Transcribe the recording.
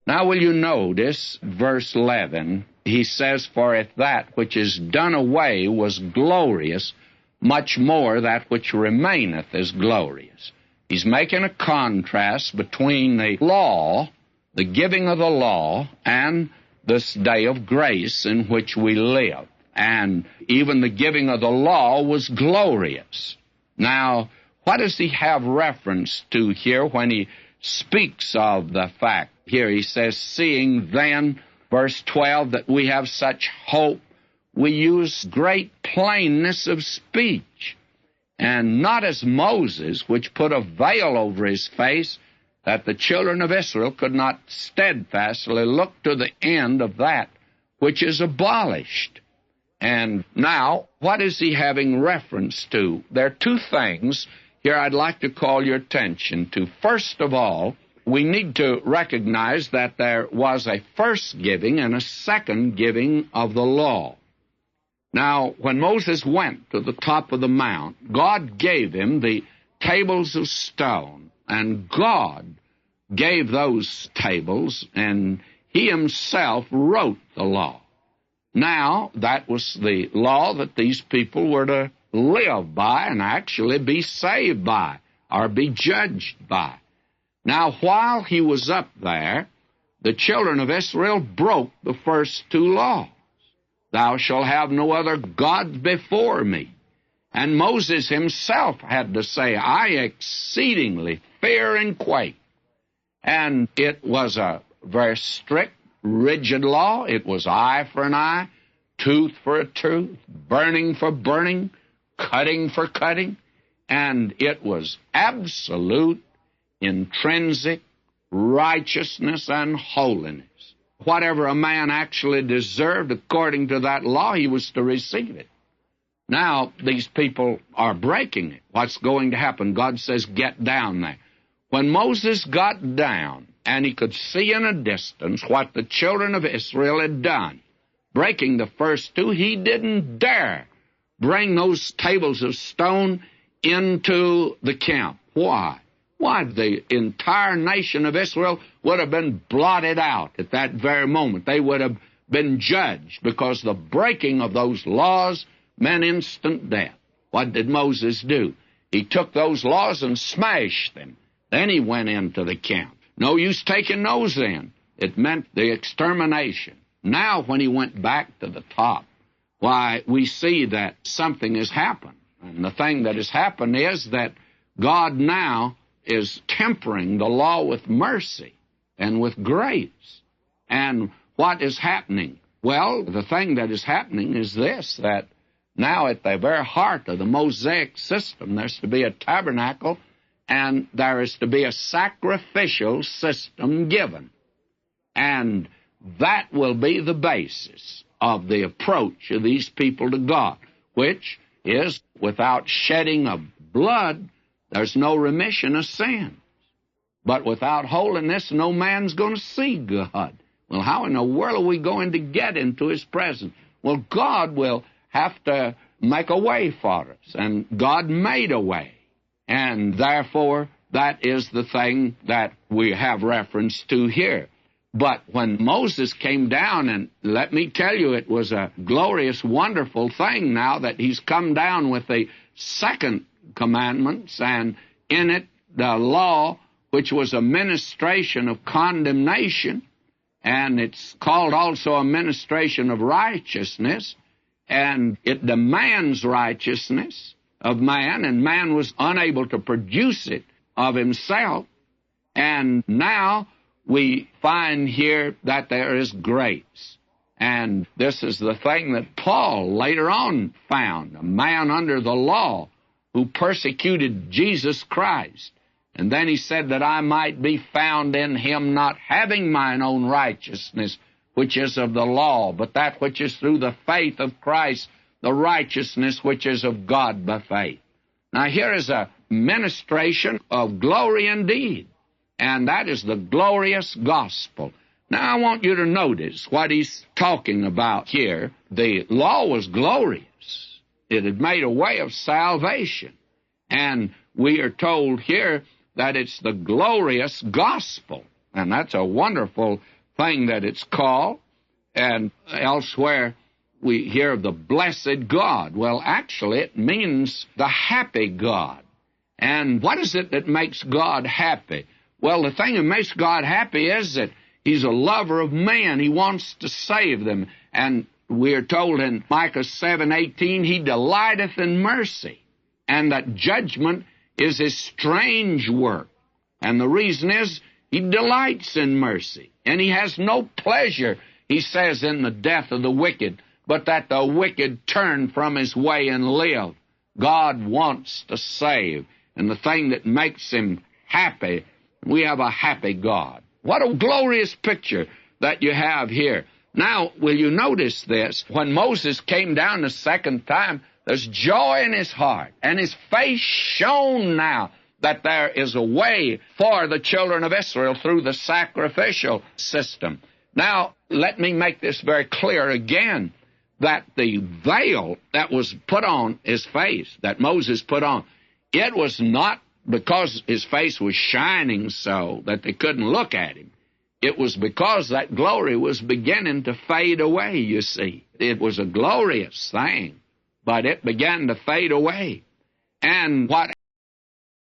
Now will you notice verse 11? He says, "For if that which is done away was glorious, much more that which remaineth is glorious." He's making a contrast between the law, the giving of the law, and this day of grace in which we live. And even the giving of the law was glorious. Now, what does he have reference to here when he speaks of the fact? Here he says, "Seeing then," verse 12, "that we have such hope," we use great plainness of speech, and not as Moses, which put a veil over his face, that the children of Israel could not steadfastly look to the end of that which is abolished. And now, what is he having reference to? There are two things here I'd like to call your attention to. First of all, we need to recognize that there was a first giving and a second giving of the law. Now, when Moses went to the top of the mount, God gave him the tables of stone, and God gave those tables, and he himself wrote the law. Now, that was the law that these people were to live by and actually be saved by or be judged by. Now, while he was up there, the children of Israel broke the first two laws. "Thou shalt have no other gods before me." And Moses himself had to say, "I exceedingly fear and quake." And it was a very strict, rigid law. It was eye for an eye, tooth for a tooth, burning for burning, cutting for cutting. And it was absolute, intrinsic righteousness and holiness. Whatever a man actually deserved according to that law, he was to receive it. Now, these people are breaking it. What's going to happen? God says, "Get down there." When Moses got down, and he could see in a distance what the children of Israel had done, breaking the first two, he didn't dare bring those tables of stone into the camp. Why? Why, the entire nation of Israel would have been blotted out at that very moment. They would have been judged because the breaking of those laws meant instant death. What did Moses do? He took those laws and smashed them. Then he went into the camp. No use taking those in. It meant the extermination. Now, when he went back to the top, why, we see that something has happened. And the thing that has happened is that God now is tempering the law with mercy and with grace. And what is happening? Well, the thing that is happening is this, that now at the very heart of the Mosaic system, there's to be a tabernacle, and there is to be a sacrificial system given. And that will be the basis of the approach of these people to God, which is without shedding of blood, there's no remission of sins. But without holiness, no man's going to see God. Well, how in the world are we going to get into His presence? Well, God will have to make a way for us, and God made a way. And therefore, that is the thing that we have reference to here. But when Moses came down, and let me tell you, it was a glorious, wonderful thing now that he's come down with the second commandments, and in it the law, which was a ministration of condemnation, and it's called also a ministration of righteousness, and it demands righteousness of man, and man was unable to produce it of himself. And now we find here that there is grace. And this is the thing that Paul later on found, a man under the law who persecuted Jesus Christ. And then he said that I might be found in him, not having mine own righteousness, which is of the law, but that which is through the faith of Christ, the righteousness which is of God by faith. Now here is a ministration of glory indeed, and that is the glorious gospel. Now I want you to notice what he's talking about here. The law was glorious. It had made a way of salvation. And we are told here that it's the glorious gospel. And that's a wonderful thing that it's called. And elsewhere we hear of the blessed God. Well, actually, it means the happy God. And what is it that makes God happy? Well, the thing that makes God happy is that He's a lover of men. He wants to save them. And we are told in Micah 7:18, He delighteth in mercy, and that judgment is His strange work. And the reason is He delights in mercy, and He has no pleasure, He says, in the death of the wicked, but that the wicked turn from his way and live. God wants to save, and the thing that makes Him happy, we have a happy God. What a glorious picture that you have here. Now, will you notice this? When Moses came down the second time, there's joy in his heart, and his face shone now that there is a way for the children of Israel through the sacrificial system. Now, let me make this very clear again, that the veil that was put on his face, that Moses put on, it was not because his face was shining so that they couldn't look at him. It was because that glory was beginning to fade away, you see. It was a glorious thing, but it began to fade away. And what